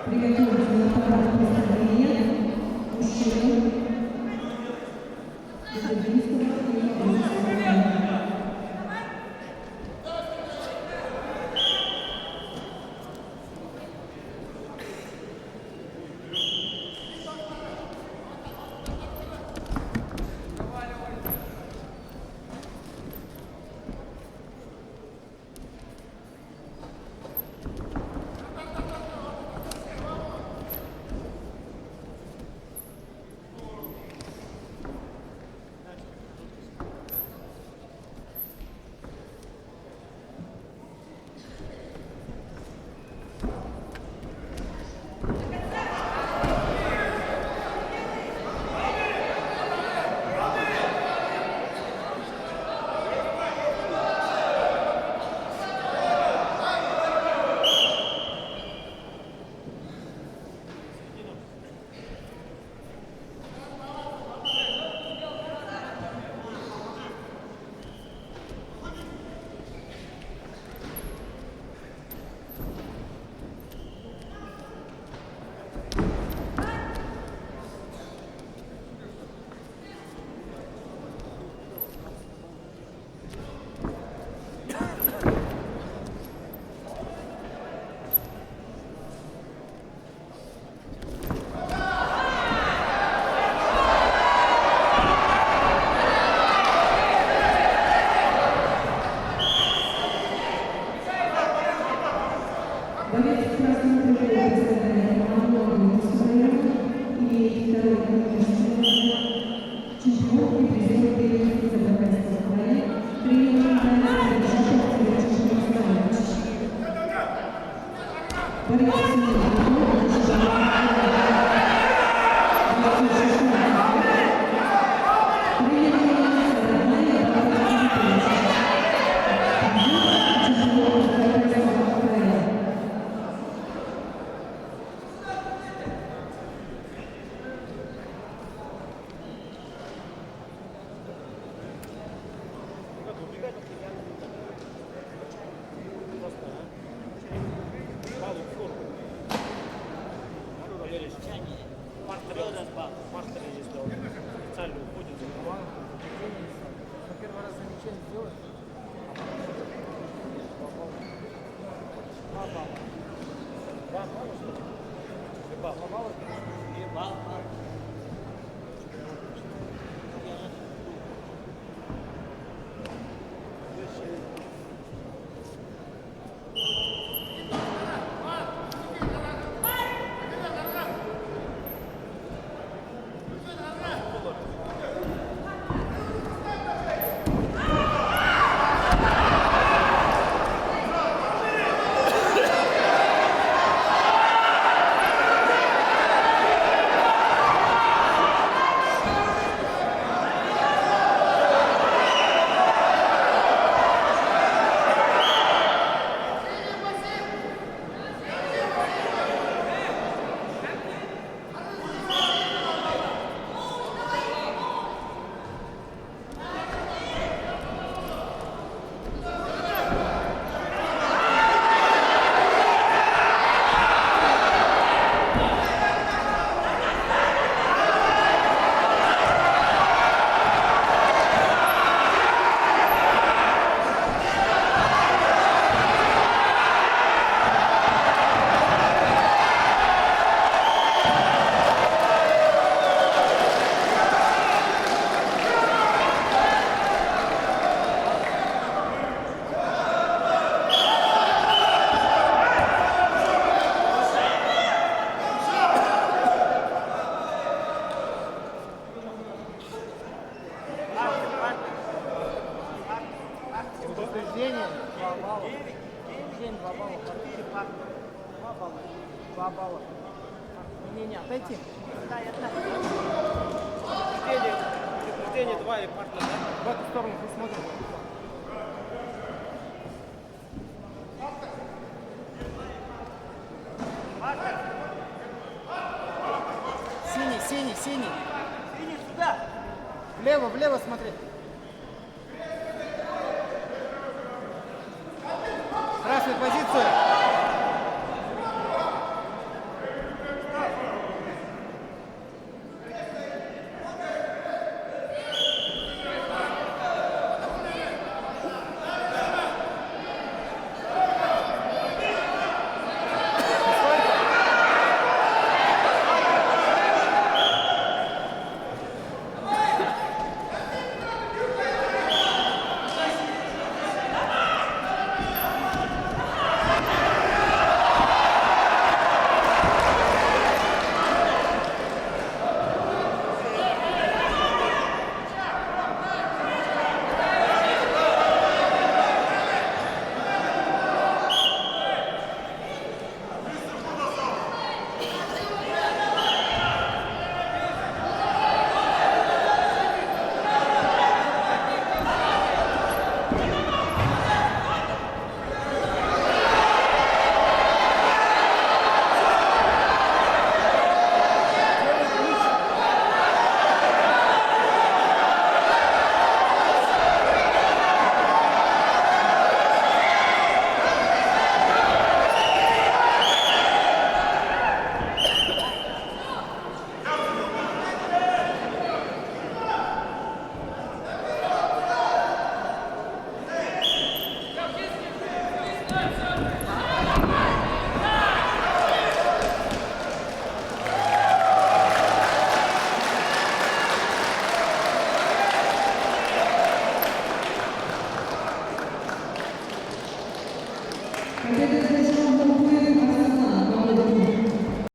Приготовиться на парад представления мужчины из Ильинского и Ильинского района. Боец красного крыла представляет команду Ильинского района, имеет второй чемпион и призер первенства Забайкальского края, тренер Анталии Шатов Александр Николаевич. Борец Мастер, если он официально уходит за команду, первый раз замечание сделать. Два балла, что ли? Два балла? И балл. Предупреждение, 2 балла. 7, 2 балла. 2 балла. 2 балла. Не, отойти. Предупреждение 2 и партнер, да? В эту сторону посмотрим. Синий. Синий сюда. Влево смотри. Красную позицию. Сердечно